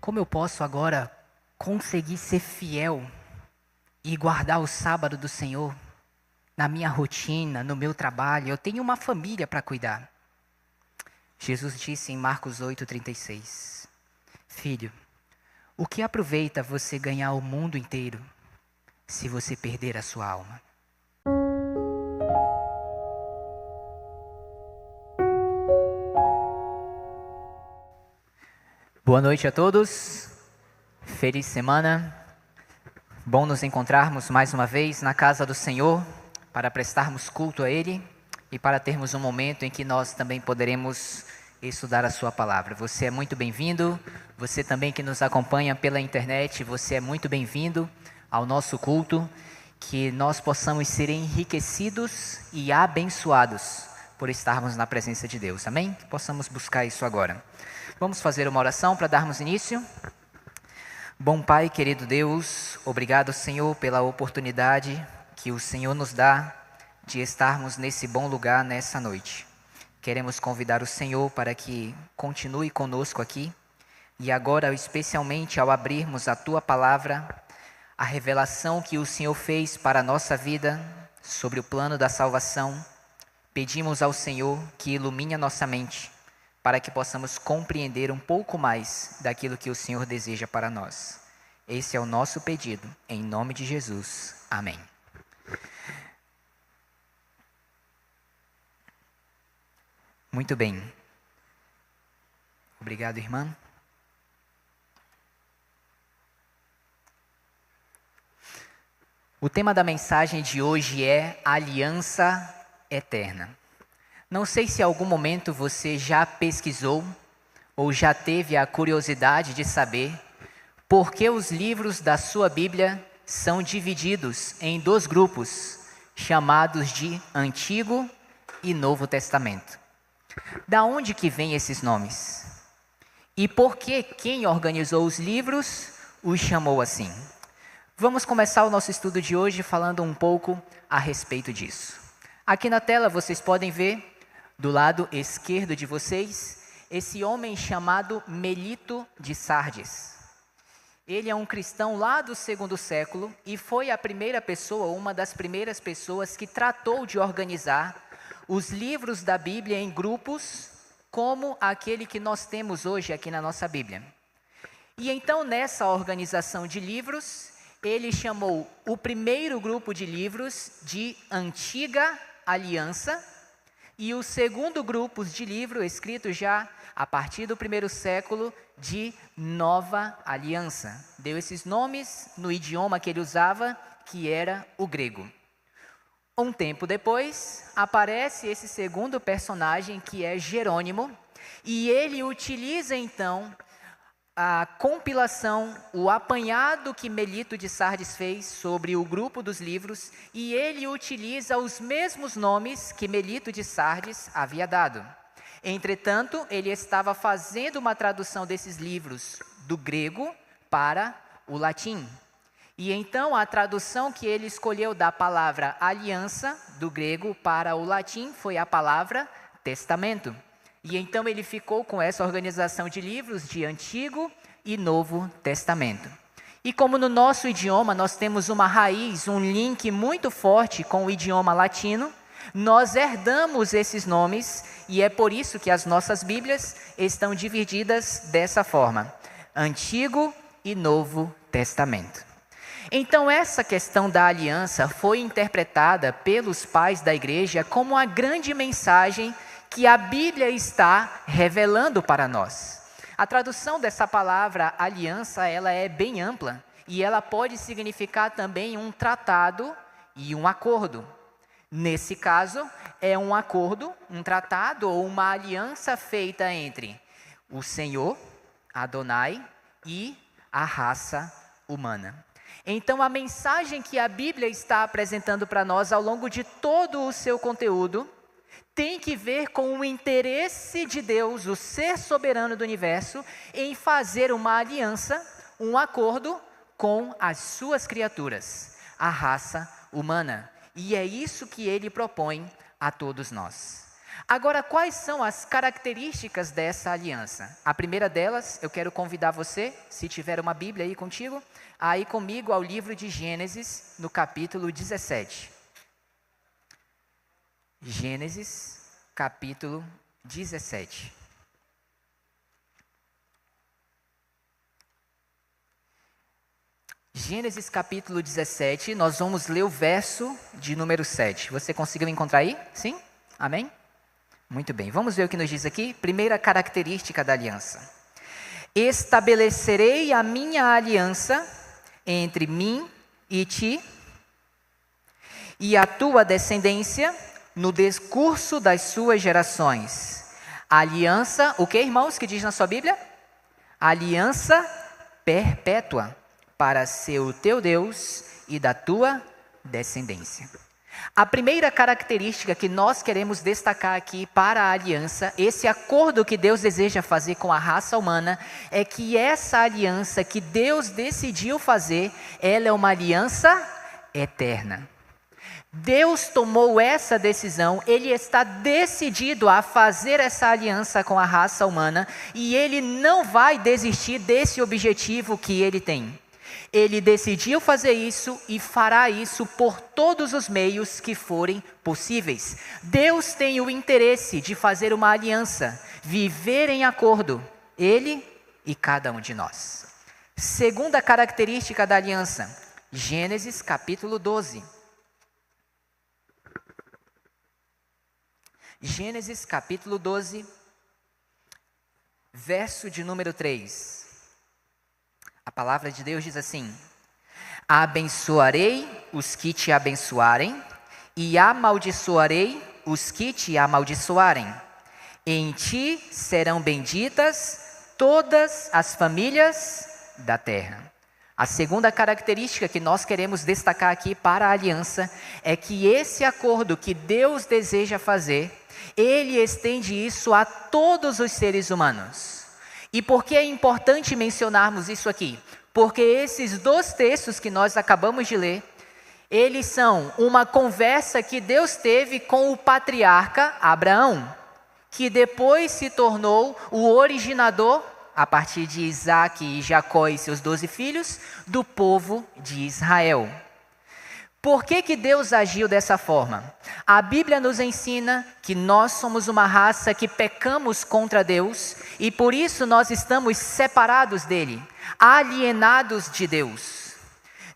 Como eu posso agora conseguir ser fiel e guardar o sábado do Senhor na minha rotina, no meu trabalho? Eu tenho uma família para cuidar. Jesus disse em Marcos 8,36: Filho, o que aproveita você ganhar o mundo inteiro se você perder a sua alma? Boa noite a todos. Feliz semana. Bom nos encontrarmos mais uma vez na casa do Senhor para prestarmos culto a Ele e para termos um momento em que nós também poderemos estudar a Sua palavra. Você é muito bem-vindo. Você também que nos acompanha pela internet, você é muito bem-vindo ao nosso culto. Que nós possamos ser enriquecidos e abençoados por estarmos na presença de Deus. Amém? Que possamos buscar isso agora. Vamos fazer uma oração para darmos início? Bom Pai, querido Deus, obrigado, Senhor, pela oportunidade que o Senhor nos dá de estarmos nesse bom lugar nessa noite. Queremos convidar o Senhor para que continue conosco aqui e agora, especialmente ao abrirmos a Tua palavra, a revelação que o Senhor fez para a nossa vida sobre o plano da salvação, pedimos ao Senhor que ilumine a nossa mente, para que possamos compreender um pouco mais daquilo que o Senhor deseja para nós. Esse é o nosso pedido, em nome de Jesus. Amém. Muito bem. Obrigado, irmã. O tema da mensagem de hoje é Aliança Eterna. Não sei se em algum momento você já pesquisou ou já teve a curiosidade de saber por que os livros da sua Bíblia são divididos em dois grupos, chamados de Antigo e Novo Testamento. Da onde que vêm esses nomes? E por que quem organizou os livros os chamou assim? Vamos começar o nosso estudo de hoje falando um pouco a respeito disso. Aqui na tela vocês podem ver, do lado esquerdo de vocês, esse homem chamado Melito de Sardes. Ele é um cristão lá do 2º século e foi a primeira pessoa, uma das primeiras pessoas que tratou de organizar os livros da Bíblia em grupos como aquele que nós temos hoje aqui na nossa Bíblia. E então, nessa organização de livros, ele chamou o primeiro grupo de livros de Antiga Aliança e o segundo grupo de livro, escrito já a partir do 1º século, de Nova Aliança. Deu esses nomes no idioma que ele usava, que era o grego. Um tempo depois, aparece esse segundo personagem, que é Jerônimo, e ele utiliza então a compilação, o apanhado que Melito de Sardes fez sobre o grupo dos livros, e ele utiliza os mesmos nomes que Melito de Sardes havia dado. Entretanto, ele estava fazendo uma tradução desses livros do grego para o latim. E então a tradução que ele escolheu da palavra aliança, do grego para o latim, foi a palavra testamento. E então ele ficou com essa organização de livros de Antigo e Novo Testamento. E como no nosso idioma nós temos uma raiz, um link muito forte com o idioma latino, nós herdamos esses nomes e é por isso que as nossas Bíblias estão divididas dessa forma: Antigo e Novo Testamento. Então essa questão da aliança foi interpretada pelos pais da igreja como a grande mensagem que a Bíblia está revelando para nós. A tradução dessa palavra aliança, ela é bem ampla e ela pode significar também um tratado e um acordo. Nesse caso, é um acordo, um tratado ou uma aliança feita entre o Senhor, Adonai, e a raça humana. Então, a mensagem que a Bíblia está apresentando para nós ao longo de todo o seu conteúdo tem que ver com o interesse de Deus, o ser soberano do universo, em fazer uma aliança, um acordo com as suas criaturas, a raça humana. E é isso que ele propõe a todos nós. Agora, quais são as características dessa aliança? A primeira delas, eu quero convidar você, se tiver uma Bíblia aí contigo, a ir comigo ao livro de Gênesis, no capítulo 17. Gênesis, capítulo 17. Gênesis capítulo 17, nós vamos ler o verso de número 7. Você conseguiu encontrar aí? Sim? Amém? Muito bem, vamos ver o que nos diz aqui. Primeira característica da aliança. Estabelecerei a minha aliança entre mim e ti e a tua descendência no decurso das suas gerações. Aliança, o que, irmãos, que diz na sua Bíblia? Aliança perpétua para ser o teu Deus e da tua descendência. A primeira característica que nós queremos destacar aqui para a aliança, esse acordo que Deus deseja fazer com a raça humana, é que essa aliança que Deus decidiu fazer, ela é uma aliança eterna. Deus tomou essa decisão, Ele está decidido a fazer essa aliança com a raça humana e Ele não vai desistir desse objetivo que Ele tem. Ele decidiu fazer isso e fará isso por todos os meios que forem possíveis. Deus tem o interesse de fazer uma aliança, viver em acordo, Ele e cada um de nós. Segunda característica da aliança, Gênesis capítulo 12. Gênesis capítulo 12, verso de número 3. A palavra de Deus diz assim: abençoarei os que te abençoarem e amaldiçoarei os que te amaldiçoarem. Em ti serão benditas todas as famílias da terra. A segunda característica que nós queremos destacar aqui para a aliança é que esse acordo que Deus deseja fazer, Ele estende isso a todos os seres humanos. E por que é importante mencionarmos isso aqui? Porque esses dois textos que nós acabamos de ler, eles são uma conversa que Deus teve com o patriarca Abraão, que depois se tornou o originador, a partir de Isaac e Jacó e seus 12 filhos, do povo de Israel. Por que Deus agiu dessa forma? A Bíblia nos ensina que nós somos uma raça que pecamos contra Deus e por isso nós estamos separados dele, alienados de Deus.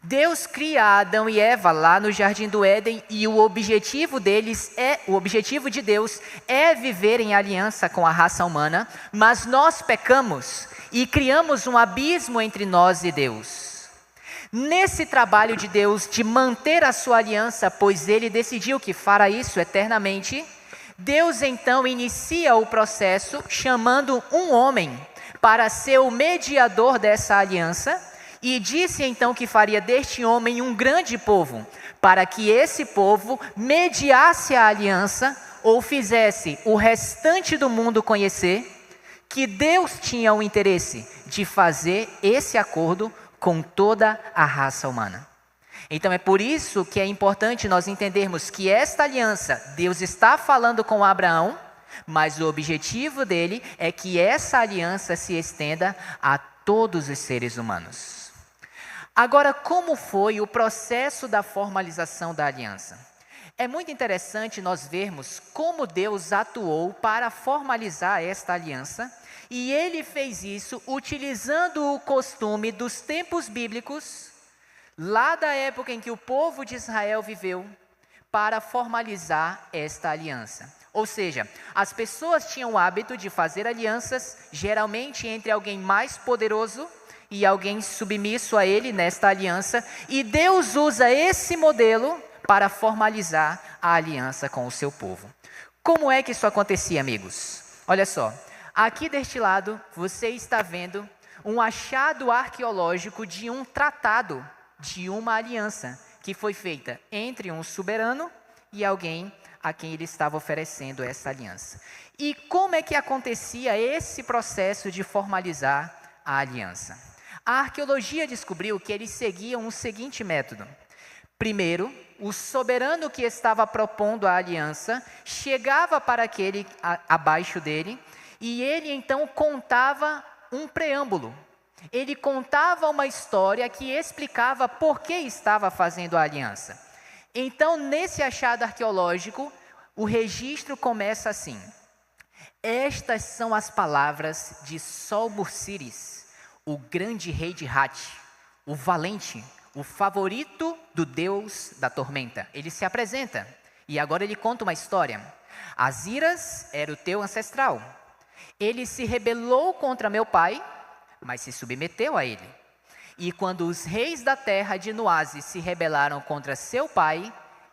Deus cria Adão e Eva lá no Jardim do Éden e o objetivo de Deus é viver em aliança com a raça humana, mas nós pecamos e criamos um abismo entre nós e Deus. Nesse trabalho de Deus de manter a sua aliança, pois Ele decidiu que fará isso eternamente, Deus então inicia o processo chamando um homem para ser o mediador dessa aliança e disse então que faria deste homem um grande povo, para que esse povo mediasse a aliança ou fizesse o restante do mundo conhecer que Deus tinha o interesse de fazer esse acordo com toda a raça humana. Então é por isso que é importante nós entendermos que esta aliança, Deus está falando com Abraão, mas o objetivo dele é que essa aliança se estenda a todos os seres humanos. Agora, como foi o processo da formalização da aliança? É muito interessante nós vermos como Deus atuou para formalizar esta aliança. E Ele fez isso utilizando o costume dos tempos bíblicos, lá da época em que o povo de Israel viveu, para formalizar esta aliança. Ou seja, as pessoas tinham o hábito de fazer alianças, geralmente entre alguém mais poderoso e alguém submisso a ele nesta aliança, e Deus usa esse modelo para formalizar a aliança com o seu povo. Como é que isso acontecia, amigos? Olha só. Aqui deste lado, você está vendo um achado arqueológico de um tratado, de uma aliança, que foi feita entre um soberano e alguém a quem ele estava oferecendo essa aliança. E como é que acontecia esse processo de formalizar a aliança? A arqueologia descobriu que eles seguiam o seguinte método. Primeiro, o soberano que estava propondo a aliança chegava para aquele abaixo dele e ele então contava um preâmbulo. Ele contava uma história que explicava por que estava fazendo a aliança. Então, nesse achado arqueológico, o registro começa assim: estas são as palavras de Sol-Mursiris, o grande rei de Hat, o valente, o favorito do deus da tormenta. Ele se apresenta e agora ele conta uma história. Aziras era o teu ancestral. Ele se rebelou contra meu pai, mas se submeteu a ele. E quando os reis da terra de Noase se rebelaram contra seu pai,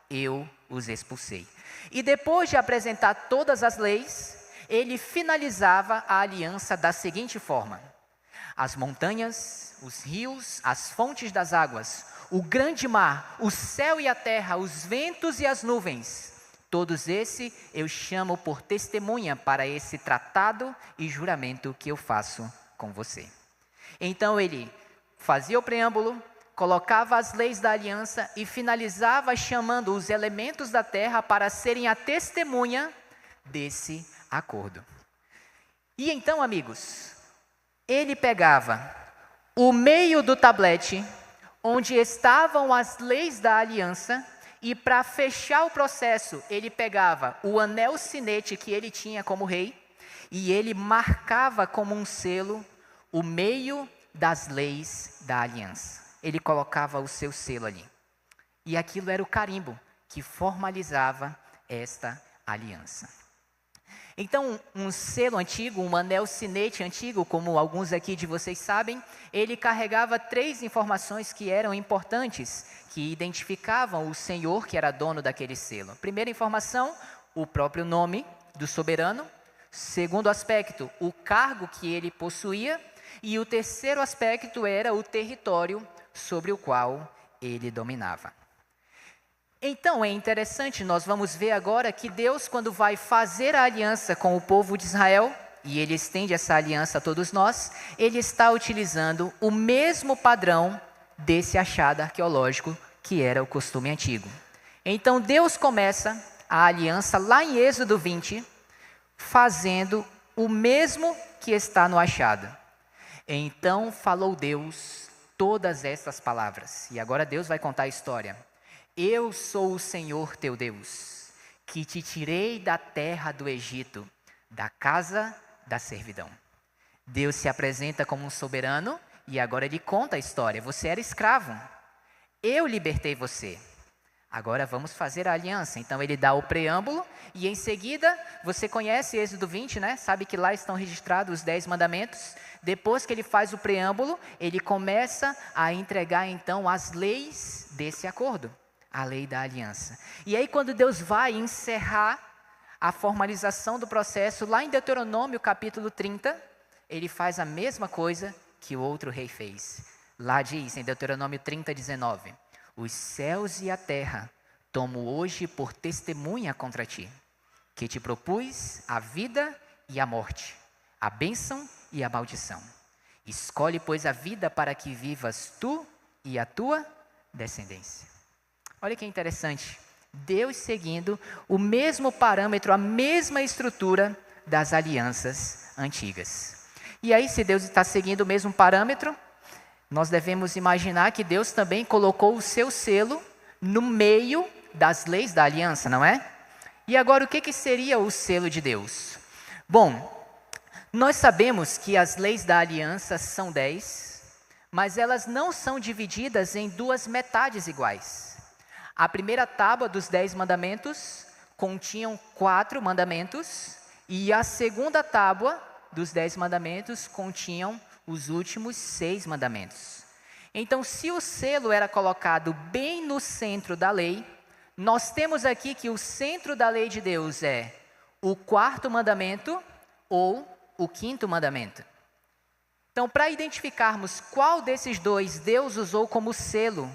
eu os expulsei. E depois de apresentar todas as leis, ele finalizava a aliança da seguinte forma: as montanhas, os rios, as fontes das águas, o grande mar, o céu e a terra, os ventos e as nuvens, todos esses eu chamo por testemunha para esse tratado e juramento que eu faço com você. Então ele fazia o preâmbulo, colocava as leis da aliança e finalizava chamando os elementos da terra para serem a testemunha desse acordo. E então, amigos, ele pegava o meio do tablete, onde estavam as leis da aliança, e para fechar o processo, ele pegava o anel sinete que ele tinha como rei, e ele marcava como um selo o meio das leis da aliança. Ele colocava o seu selo ali. E aquilo era o carimbo que formalizava esta aliança. Então, um selo antigo, um anel sinete antigo, como alguns aqui de vocês sabem, ele carregava 3 informações que eram importantes, que identificavam o senhor que era dono daquele selo. Primeira informação, o próprio nome do soberano. Segundo aspecto, o cargo que ele possuía. E o terceiro aspecto era o território sobre o qual ele dominava. Então é interessante, nós vamos ver agora que Deus, quando vai fazer a aliança com o povo de Israel, e ele estende essa aliança a todos nós, ele está utilizando o mesmo padrão desse achado arqueológico que era o costume antigo. Então Deus começa a aliança lá em Êxodo 20, fazendo o mesmo que está no achado. Então falou Deus todas estas palavras. E agora Deus vai contar a história. Eu sou o Senhor teu Deus, que te tirei da terra do Egito, da casa da servidão. Deus se apresenta como um soberano e agora ele conta a história. Você era escravo, eu libertei você. Agora vamos fazer a aliança. Então ele dá o preâmbulo e em seguida, você conhece Êxodo 20, né? Sabe que lá estão registrados os 10 mandamentos. Depois que ele faz o preâmbulo, ele começa a entregar então as leis desse acordo, a lei da aliança. E aí quando Deus vai encerrar a formalização do processo, lá em Deuteronômio capítulo 30, ele faz a mesma coisa que o outro rei fez. Lá diz em Deuteronômio 30, 19, os céus e a terra tomo hoje por testemunha contra ti, que te propus a vida e a morte, a bênção e a maldição. Escolhe, pois, a vida para que vivas tu e a tua descendência. Olha que interessante. Deus seguindo o mesmo parâmetro, a mesma estrutura das alianças antigas. E aí, se Deus está seguindo o mesmo parâmetro, nós devemos imaginar que Deus também colocou o seu selo no meio das leis da aliança, não é? E agora, o que seria o selo de Deus? Bom, nós sabemos que as leis da aliança são 10, mas elas não são divididas em 2 metades iguais. A primeira tábua dos 10 mandamentos continham 4 mandamentos, e a segunda tábua dos 10 mandamentos continham os últimos 6 mandamentos. Então, se o selo era colocado bem no centro da lei, nós temos aqui que o centro da lei de Deus é o 4º mandamento ou o 5º mandamento. Então, para identificarmos qual desses 2 Deus usou como selo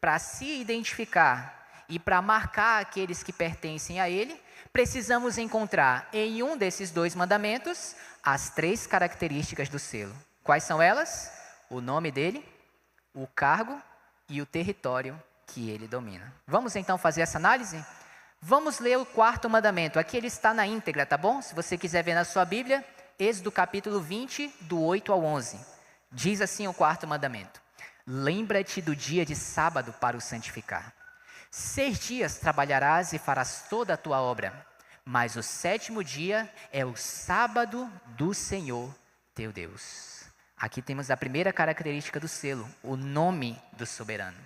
para se identificar e para marcar aqueles que pertencem a Ele, precisamos encontrar em um desses 2 mandamentos as 3 características do selo. Quais são elas? O nome dele, o cargo e o território que ele domina. Vamos então fazer essa análise? Vamos ler o 4º mandamento. Aqui ele está na íntegra, tá bom? Se você quiser ver na sua Bíblia, Êxodo capítulo 20, do 8 ao 11. Diz assim o 4º mandamento: lembra-te do dia de sábado para o santificar. 6 dias trabalharás e farás toda a tua obra, mas o 7º dia é o sábado do Senhor teu Deus. Aqui temos a primeira característica do selo, o nome do soberano.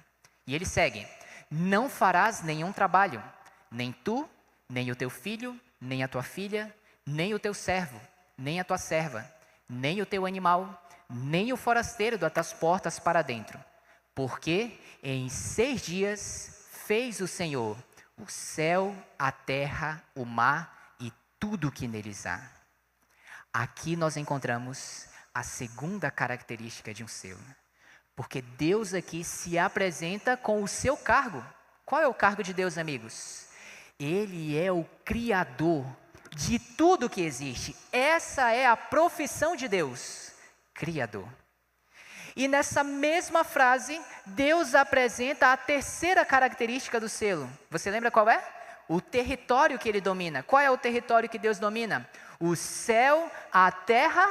E ele segue: não farás nenhum trabalho, nem tu, nem o teu filho, nem a tua filha, nem o teu servo, nem a tua serva, nem o teu animal, nem o forasteiro das tuas portas para dentro. Porque em 6 dias fez o Senhor o céu, a terra, o mar e tudo o que neles há. Aqui nós encontramos a segunda característica de um selo. Porque Deus aqui se apresenta com o seu cargo. Qual é o cargo de Deus, amigos? Ele é o Criador de tudo que existe. Essa é a profissão de Deus, Criador. E nessa mesma frase, Deus apresenta a terceira característica do selo. Você lembra qual é? O território que ele domina. Qual é o território que Deus domina? O céu, a terra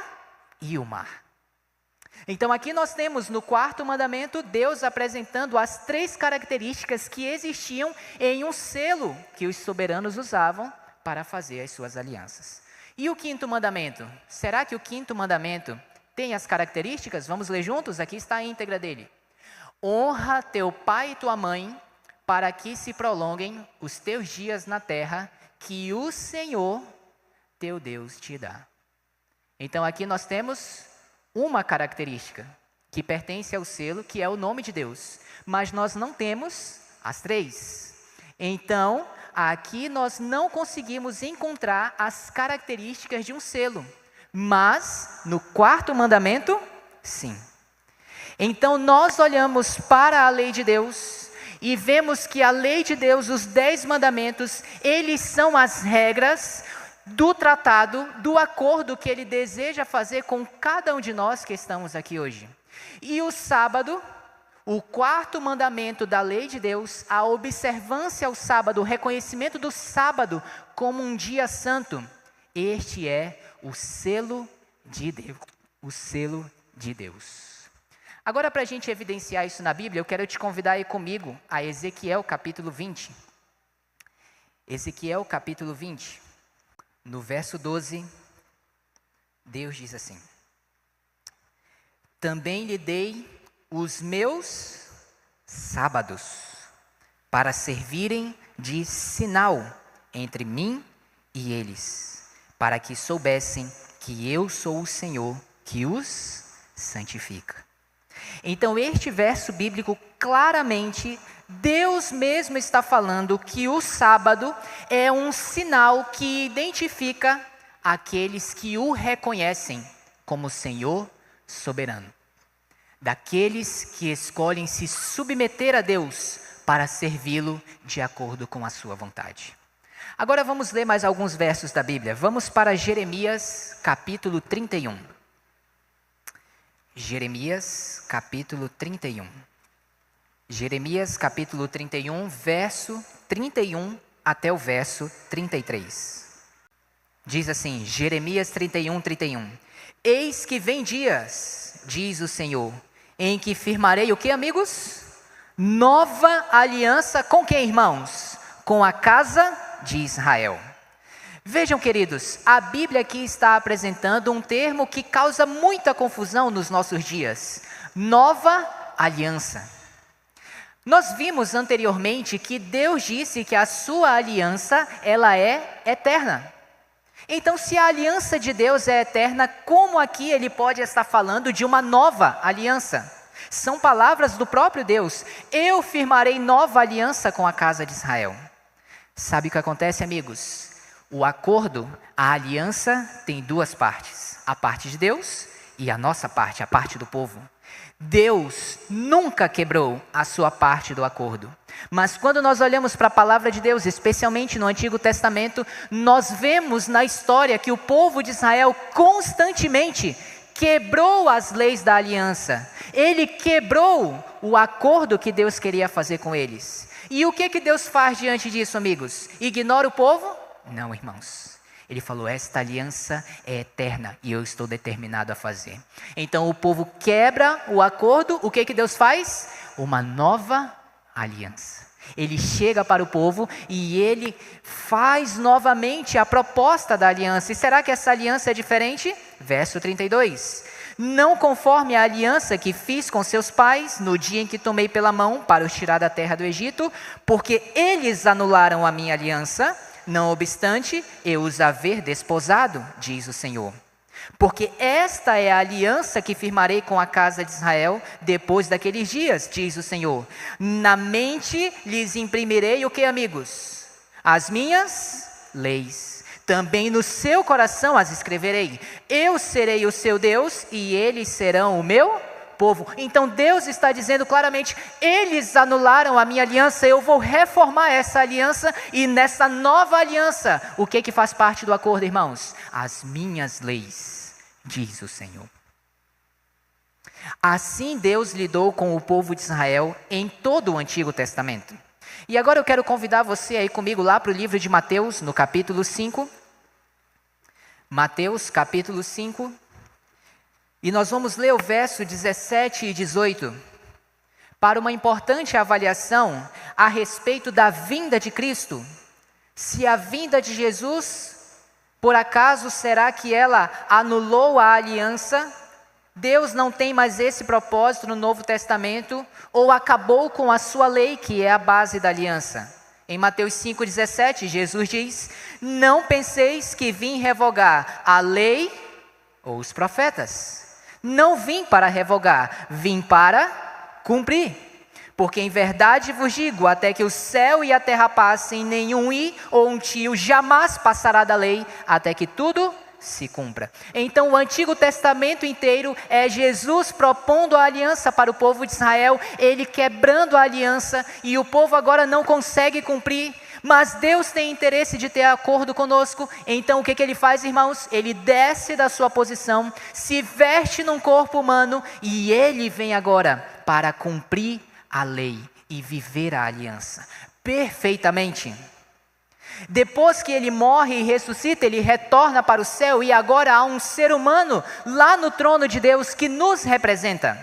e o mar. Então aqui nós temos no 4º mandamento, Deus apresentando as 3 características que existiam em um selo que os soberanos usavam para fazer as suas alianças. E o 5º mandamento? Será que o 5º mandamento tem as características? Vamos ler juntos? Aqui está a íntegra dele. Honra teu pai e tua mãe, para que se prolonguem os teus dias na terra, que o Senhor, teu Deus, te dá. Então aqui nós temos uma característica que pertence ao selo, que é o nome de Deus. Mas nós não temos as 3. Então, aqui nós não conseguimos encontrar as características de um selo. Mas, no 4º mandamento, sim. Então, nós olhamos para a lei de Deus e vemos que a lei de Deus, os 10 mandamentos, eles são as regras do tratado, do acordo que ele deseja fazer com cada um de nós que estamos aqui hoje. E o sábado, o 4º mandamento da lei de Deus, a observância ao sábado, o reconhecimento do sábado como um dia santo, este é o selo de Deus. O selo de Deus. Agora, para a gente evidenciar isso na Bíblia, eu quero te convidar a ir comigo a Ezequiel capítulo 20. Ezequiel capítulo 20. No verso 12, Deus diz assim: também lhe dei os meus sábados, para servirem de sinal entre mim e eles, para que soubessem que eu sou o Senhor que os santifica. Então, este verso bíblico, claramente, Deus mesmo está falando que o sábado é um sinal que identifica aqueles que o reconhecem como Senhor soberano. Daqueles que escolhem se submeter a Deus para servi-lo de acordo com a sua vontade. Agora vamos ler mais alguns versos da Bíblia. Vamos para Jeremias capítulo 31. Jeremias capítulo 31. Jeremias capítulo 31, verso 31 até o verso 33. Diz assim, Jeremias 31, 31. Eis que vem dias, diz o Senhor, em que firmarei o que, amigos? Nova aliança com quem, irmãos? Com a casa de Israel. Vejam, queridos, a Bíblia aqui está apresentando um termo que causa muita confusão nos nossos dias. Nova aliança. Nós vimos anteriormente que Deus disse que a sua aliança, ela é eterna. Então, se a aliança de Deus é eterna, como aqui ele pode estar falando de uma nova aliança? São palavras do próprio Deus. Eu firmarei nova aliança com a casa de Israel. Sabe o que acontece, amigos? O acordo, a aliança tem 2 partes. A parte de Deus e a nossa parte, a parte do povo. Deus nunca quebrou a sua parte do acordo. Mas quando nós olhamos para a palavra de Deus, especialmente no Antigo Testamento, nós vemos na história que o povo de Israel constantemente quebrou as leis da aliança. Ele quebrou o acordo que Deus queria fazer com eles. E o que Deus faz diante disso, amigos? Ignora o povo? Não, irmãos. Ele falou, esta aliança é eterna e eu estou determinado a fazer. Então o povo quebra o acordo, o que Deus faz? Uma nova aliança. Ele chega para o povo e ele faz novamente a proposta da aliança. E será que essa aliança é diferente? Verso 32. Não conforme a aliança que fiz com seus pais no dia em que tomei pela mão para os tirar da terra do Egito, porque eles anularam a minha aliança, não obstante eu os haver desposado, diz o Senhor. Porque esta é a aliança que firmarei com a casa de Israel depois daqueles dias, diz o Senhor. Na mente lhes imprimirei o que, amigos? As minhas leis. Também no seu coração as escreverei. Eu serei o seu Deus e eles serão o meu povo. Então Deus está dizendo claramente, eles anularam a minha aliança, eu vou reformar essa aliança e nessa nova aliança, o que faz parte do acordo, irmãos? As minhas leis, diz o Senhor. Assim Deus lidou com o povo de Israel em todo o Antigo Testamento. E agora eu quero convidar você aí comigo lá para o livro de Mateus, no capítulo 5. Mateus, capítulo 5. E nós vamos ler o verso 17 e 18. Para uma importante avaliação a respeito da vinda de Cristo. Se a vinda de Jesus, por acaso, será que ela anulou a aliança? Deus não tem mais esse propósito no Novo Testamento ou acabou com a sua lei, que é a base da aliança? Em Mateus 5,17, Jesus diz, não penseis que vim revogar a lei ou os profetas. Não vim para revogar, vim para cumprir. Porque em verdade vos digo, até que o céu e a terra passem, nenhum i ou um tio jamais passará da lei, até que tudo se cumpra. Então o Antigo Testamento inteiro é Jesus propondo a aliança para o povo de Israel, ele quebrando a aliança e o povo agora não consegue cumprir, mas Deus tem interesse de ter acordo conosco. Então o que ele faz, irmãos? Ele desce da sua posição, se veste num corpo humano e ele vem agora para cumprir a lei e viver a aliança perfeitamente. Depois que ele morre e ressuscita, ele retorna para o céu e agora há um ser humano lá no trono de Deus que nos representa.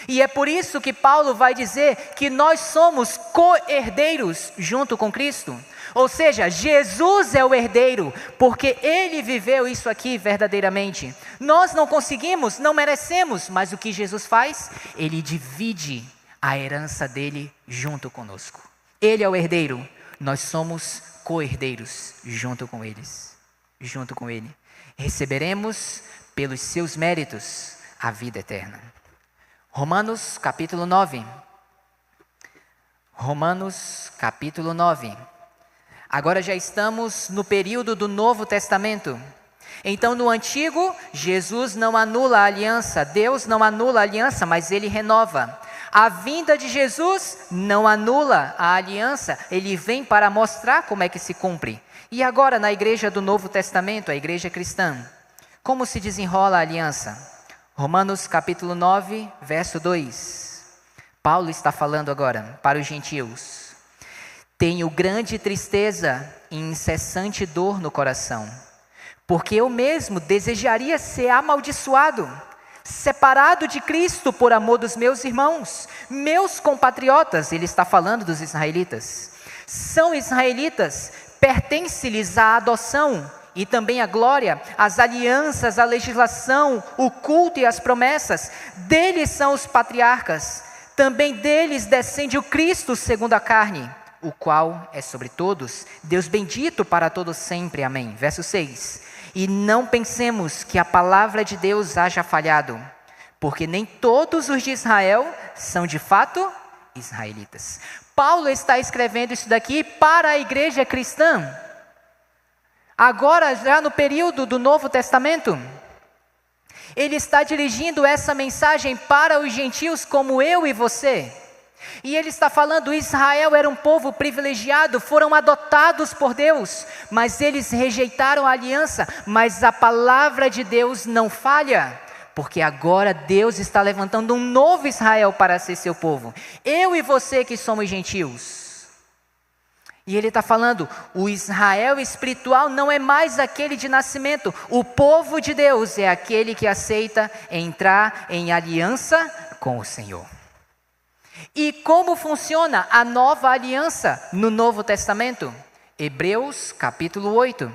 E é por isso que Paulo vai dizer que nós somos co-herdeiros junto com Cristo. Ou seja, Jesus é o herdeiro, porque ele viveu isso aqui verdadeiramente. Nós não conseguimos, não merecemos, mas o que Jesus faz? Ele divide a herança dele junto conosco. Ele é o herdeiro. Nós somos co-herdeiros junto com eles, junto com ele. Receberemos pelos seus méritos a vida eterna. Romanos capítulo 9. Romanos capítulo 9. Agora já estamos no período do Novo Testamento. Então no Antigo, Jesus não anula a aliança, Deus não anula a aliança, mas ele renova. A vinda de Jesus não anula a aliança, ele vem para mostrar como é que se cumpre. E agora na igreja do Novo Testamento, a igreja cristã, como se desenrola a aliança? Romanos capítulo 9, verso 2. Paulo está falando agora para os gentios. Tenho grande tristeza e incessante dor no coração, porque eu mesmo desejaria ser amaldiçoado, separado de Cristo por amor dos meus irmãos, meus compatriotas. Ele está falando dos israelitas. São israelitas, pertence-lhes a adoção e também a glória, as alianças, a legislação, o culto e as promessas. Deles são os patriarcas, também deles descende o Cristo segundo a carne, o qual é sobre todos, Deus bendito para todos sempre. Amém. Verso 6. E não pensemos que a palavra de Deus haja falhado, porque nem todos os de Israel são de fato israelitas. Paulo está escrevendo isso daqui para a igreja cristã. Agora, já no período do Novo Testamento, ele está dirigindo essa mensagem para os gentios como eu e você. E ele está falando, Israel era um povo privilegiado, foram adotados por Deus, mas eles rejeitaram a aliança, mas a palavra de Deus não falha, porque agora Deus está levantando um novo Israel para ser seu povo. Eu e você que somos gentios. E ele está falando, o Israel espiritual não é mais aquele de nascimento, o povo de Deus é aquele que aceita entrar em aliança com o Senhor. E como funciona a nova aliança no Novo Testamento? Hebreus capítulo 8.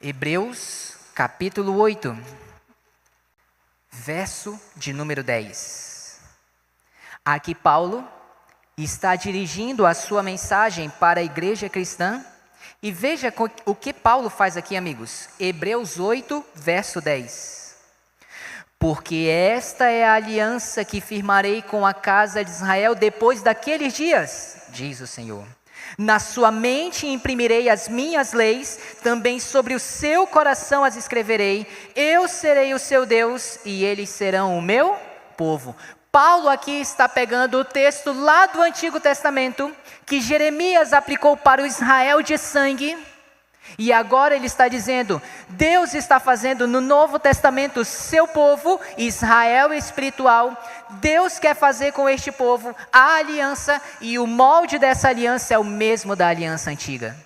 Hebreus capítulo 8, verso de número 10. Aqui Paulo está dirigindo a sua mensagem para a igreja cristã. E veja o que Paulo faz aqui, amigos. Hebreus 8, verso 10. Porque esta é a aliança que firmarei com a casa de Israel depois daqueles dias, diz o Senhor. Na sua mente imprimirei as minhas leis, também sobre o seu coração as escreverei. Eu serei o seu Deus e eles serão o meu povo. Paulo aqui está pegando o texto lá do Antigo Testamento, que Jeremias aplicou para o Israel de sangue. E agora ele está dizendo, Deus está fazendo no Novo Testamento seu povo, Israel espiritual. Deus quer fazer com este povo a aliança, e o molde dessa aliança é o mesmo da aliança antiga.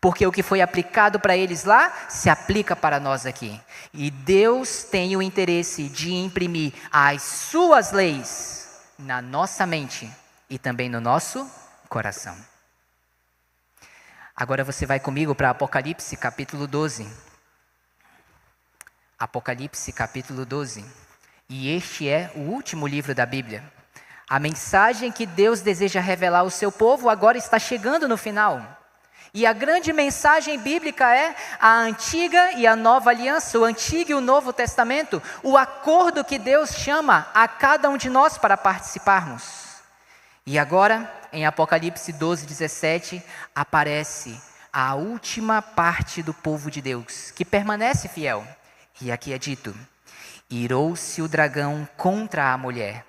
Porque o que foi aplicado para eles lá, se aplica para nós aqui. E Deus tem o interesse de imprimir as suas leis na nossa mente e também no nosso coração. Agora você vai comigo para Apocalipse capítulo 12. Apocalipse capítulo 12. E este é o último livro da Bíblia. A mensagem que Deus deseja revelar ao seu povo agora está chegando no final. E a grande mensagem bíblica é a antiga e a nova aliança, o Antigo e o Novo Testamento, o acordo que Deus chama a cada um de nós para participarmos. E agora, em Apocalipse 12, 17, aparece a última parte do povo de Deus, que permanece fiel. E aqui é dito, irou-se o dragão contra a mulher,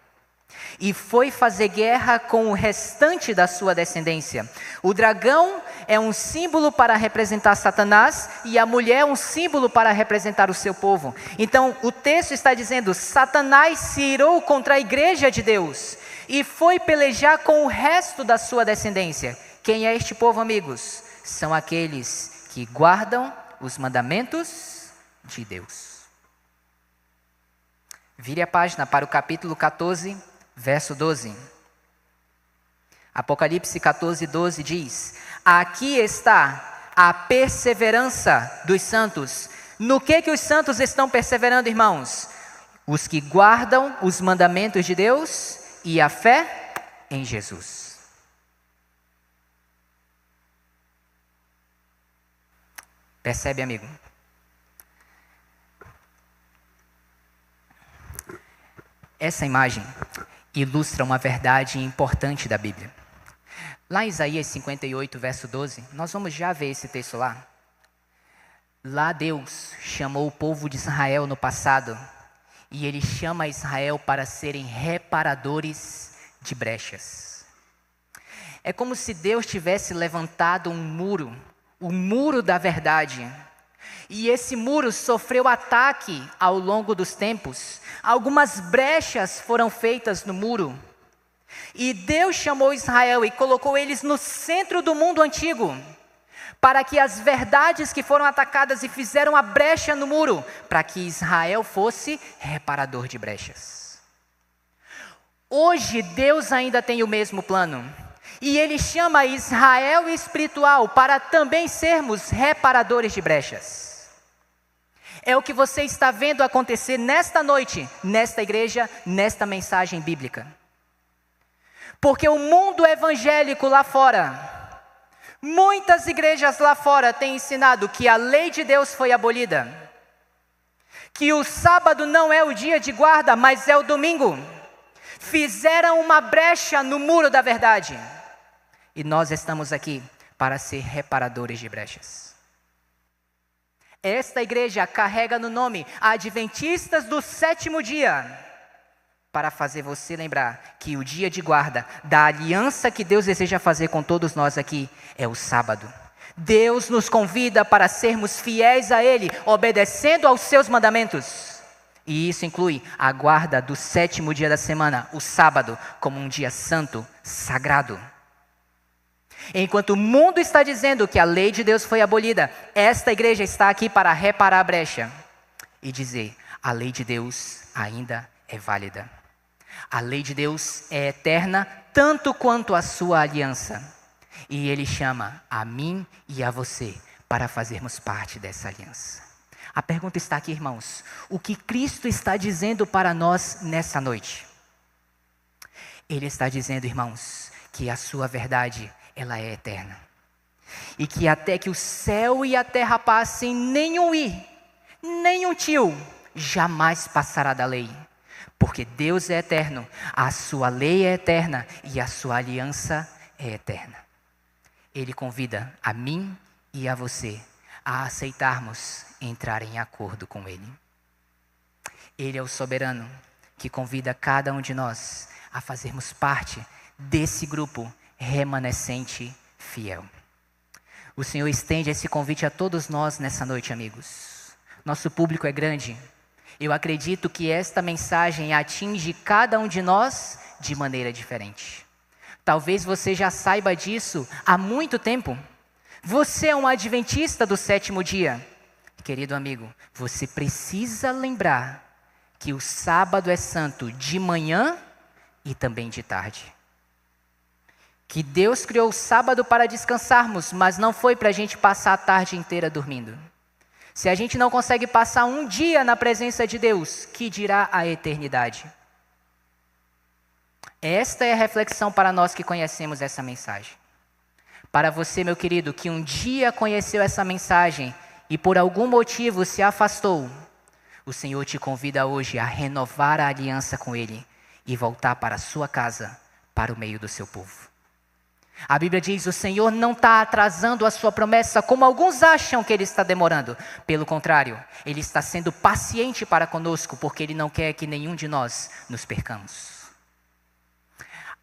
e foi fazer guerra com o restante da sua descendência. O dragão é um símbolo para representar Satanás, e a mulher é um símbolo para representar o seu povo. Então, o texto está dizendo, Satanás se irou contra a igreja de Deus, e foi pelejar com o resto da sua descendência. Quem é este povo, amigos? São aqueles que guardam os mandamentos de Deus. Vire a página para o capítulo 14, verso 12. Apocalipse 14, 12 diz, aqui está a perseverança dos santos. No que os santos estão perseverando, irmãos? Os que guardam os mandamentos de Deus e a fé em Jesus. Percebe, amigo? Essa imagem ilustra uma verdade importante da Bíblia. Lá em Isaías 58, verso 12, nós vamos já ver esse texto lá. Lá Deus chamou o povo de Israel no passado, e Ele chama Israel para serem reparadores de brechas. É como se Deus tivesse levantado um muro, o muro da verdade. E esse muro sofreu ataque ao longo dos tempos. Algumas brechas foram feitas no muro. E Deus chamou Israel e colocou eles no centro do mundo antigo, para que as verdades que foram atacadas e fizeram a brecha no muro, para que Israel fosse reparador de brechas. Hoje Deus ainda tem o mesmo plano, e Ele chama Israel espiritual para também sermos reparadores de brechas. É o que você está vendo acontecer nesta noite, nesta igreja, nesta mensagem bíblica. Porque o mundo evangélico lá fora, muitas igrejas lá fora têm ensinado que a lei de Deus foi abolida, que o sábado não é o dia de guarda, mas é o domingo. Fizeram uma brecha no muro da verdade. E nós estamos aqui para ser reparadores de brechas. Esta igreja carrega no nome Adventistas do Sétimo Dia. para fazer você lembrar que o dia de guarda da aliança que Deus deseja fazer com todos nós aqui é o sábado. Deus nos convida para sermos fiéis a Ele, obedecendo aos seus mandamentos. E isso inclui a guarda do 7º dia da semana, o sábado, como um dia santo, sagrado. Enquanto o mundo está dizendo que a lei de Deus foi abolida, esta igreja está aqui para reparar a brecha e dizer: a lei de Deus ainda é válida. A lei de Deus é eterna, tanto quanto a sua aliança. E Ele chama a mim e a você para fazermos parte dessa aliança. A pergunta está aqui, irmãos. O que Cristo está dizendo para nós nessa noite? Ele está dizendo, irmãos, que a sua verdade, ela é eterna. E que até que o céu e a terra passem, nenhum i, nenhum tio, jamais passará da lei. Porque Deus é eterno, a sua lei é eterna e a sua aliança é eterna. Ele convida a mim e a você a aceitarmos entrar em acordo com Ele. Ele é o soberano que convida cada um de nós a fazermos parte desse grupo remanescente fiel. O Senhor estende esse convite a todos nós nessa noite, amigos. Nosso público é grande. Eu acredito que esta mensagem atinge cada um de nós de maneira diferente. Talvez você já saiba disso há muito tempo. Você é um adventista do 7º dia. Querido amigo, você precisa lembrar que o sábado é santo de manhã e também de tarde. Que Deus criou o sábado para descansarmos, mas não foi para a gente passar a tarde inteira dormindo. Se a gente não consegue passar um dia na presença de Deus, que dirá a eternidade? Esta é a reflexão para nós que conhecemos essa mensagem. Para você, meu querido, que um dia conheceu essa mensagem e por algum motivo se afastou, o Senhor te convida hoje a renovar a aliança com Ele e voltar para a sua casa, para o meio do seu povo. A Bíblia diz: o Senhor não está atrasando a sua promessa, como alguns acham que Ele está demorando. Pelo contrário, Ele está sendo paciente para conosco, porque Ele não quer que nenhum de nós nos percamos.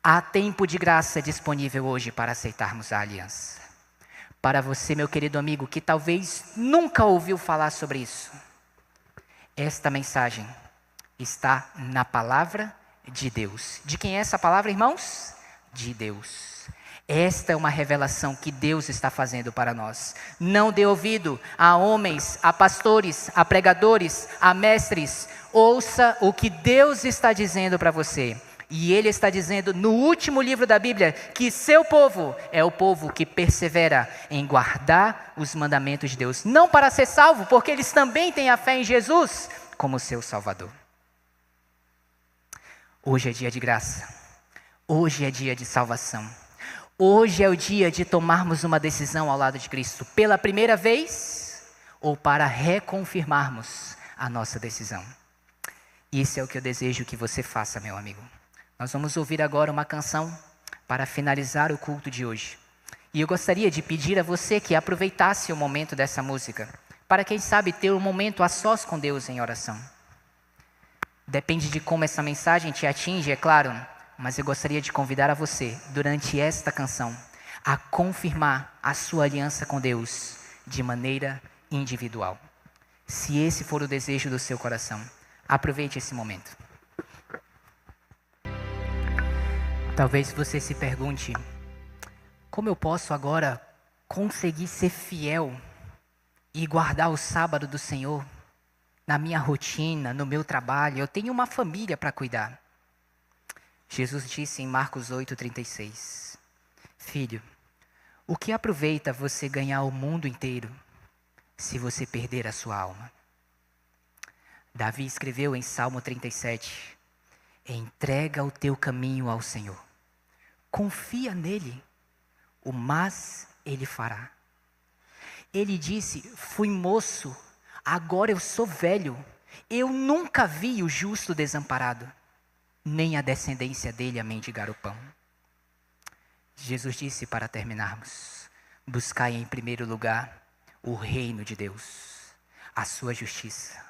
Há tempo de graça disponível hoje para aceitarmos a aliança. Para você, meu querido amigo, que talvez nunca ouviu falar sobre isso, esta mensagem está na palavra de Deus. De quem é essa palavra, irmãos? De Deus. Esta é uma revelação que Deus está fazendo para nós. Não dê ouvido a homens, a pastores, a pregadores, a mestres. Ouça o que Deus está dizendo para você. E Ele está dizendo no último livro da Bíblia que seu povo é o povo que persevera em guardar os mandamentos de Deus. Não para ser salvo, porque eles também têm a fé em Jesus como seu Salvador. Hoje é dia de graça. Hoje é dia de salvação. Hoje é o dia de tomarmos uma decisão ao lado de Cristo, pela primeira vez ou para reconfirmarmos a nossa decisão. Isso é o que eu desejo que você faça, meu amigo. Nós vamos ouvir agora uma canção para finalizar o culto de hoje. E eu gostaria de pedir a você que aproveitasse o momento dessa música, para quem sabe ter um momento a sós com Deus em oração. Depende de como essa mensagem te atinge, é claro, mas eu gostaria de convidar a você, durante esta canção, a confirmar a sua aliança com Deus de maneira individual. Se esse for o desejo do seu coração, aproveite esse momento. Talvez você se pergunte: como eu posso agora conseguir ser fiel e guardar o sábado do Senhor na minha rotina, no meu trabalho? Eu tenho uma família para cuidar. Jesus disse em Marcos 8,36: Filho, o que aproveita você ganhar o mundo inteiro se você perder a sua alma? Davi escreveu em Salmo 37: entrega o teu caminho ao Senhor, confia nele, o mais ele fará. Ele disse: fui moço, agora eu sou velho, eu nunca vi o justo desamparado, nem a descendência dele a mendigar o pão. Jesus disse, para terminarmos: buscai em primeiro lugar o reino de Deus, a sua justiça.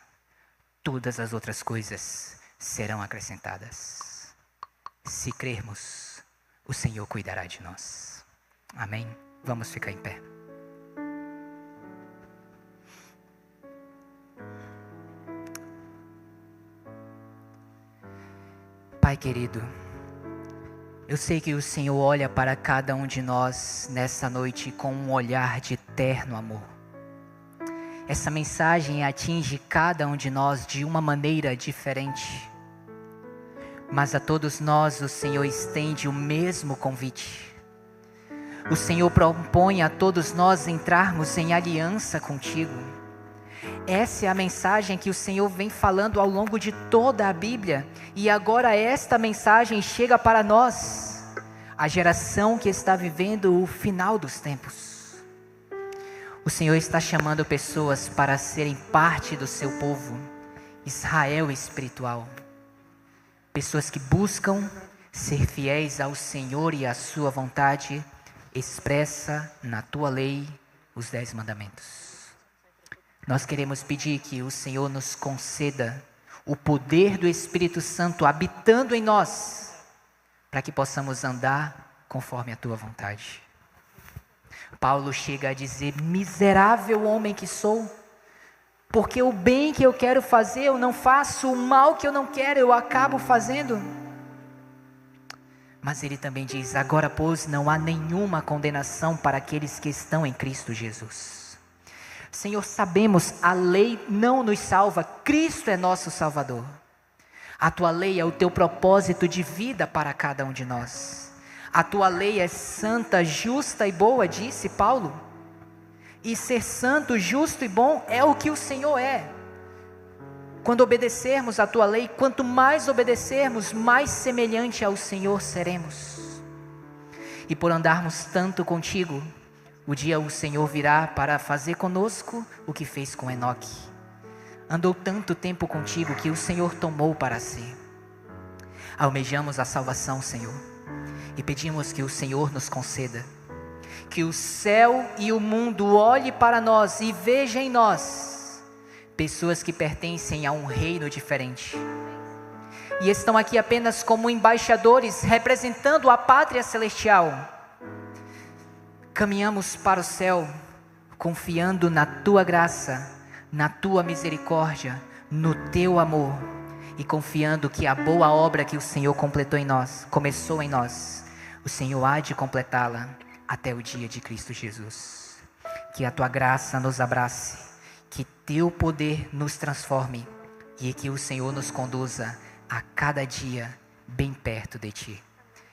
Todas as outras coisas serão acrescentadas. Se crermos, o Senhor cuidará de nós. Amém? Vamos ficar em pé. Pai querido, eu sei que o Senhor olha para cada um de nós nessa noite com um olhar de eterno amor. Essa mensagem atinge cada um de nós de uma maneira diferente. Mas a todos nós o Senhor estende o mesmo convite. O Senhor propõe a todos nós entrarmos em aliança contigo. Essa é a mensagem que o Senhor vem falando ao longo de toda a Bíblia. E agora esta mensagem chega para nós, a geração que está vivendo o final dos tempos. O Senhor está chamando pessoas para serem parte do seu povo, Israel espiritual. Pessoas que buscam ser fiéis ao Senhor e à sua vontade, expressa na tua lei os 10 mandamentos. Nós queremos pedir que o Senhor nos conceda o poder do Espírito Santo habitando em nós, para que possamos andar conforme a tua vontade. Paulo chega a dizer: miserável homem que sou, porque o bem que eu quero fazer eu não faço, o mal que eu não quero eu acabo fazendo. Mas ele também diz: agora pois não há nenhuma condenação para aqueles que estão em Cristo Jesus. Senhor, sabemos, a lei não nos salva, Cristo é nosso Salvador. A tua lei é o teu propósito de vida para cada um de nós. A tua lei é santa, justa e boa, disse Paulo. E ser santo, justo e bom é o que o Senhor é. Quando obedecermos a tua lei, quanto mais obedecermos, mais semelhante ao Senhor seremos. E por andarmos tanto contigo, o dia o Senhor virá para fazer conosco o que fez com Enoque. Andou tanto tempo contigo que o Senhor tomou para si. Almejamos a salvação, Senhor, e pedimos que o Senhor nos conceda. Que o céu e o mundo olhem para nós e vejam em nós pessoas que pertencem a um reino diferente. E estão aqui apenas como embaixadores representando a pátria celestial. Caminhamos para o céu, confiando na tua graça, na tua misericórdia, no teu amor, e confiando que a boa obra que o Senhor completou em nós, começou em nós, o Senhor há de completá-la até o dia de Cristo Jesus. Que a tua graça nos abrace, que teu poder nos transforme, e que o Senhor nos conduza a cada dia bem perto de ti.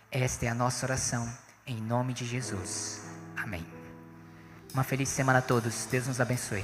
Esta é a nossa oração, em nome de Jesus. Amém. Uma feliz semana a todos. Deus nos abençoe.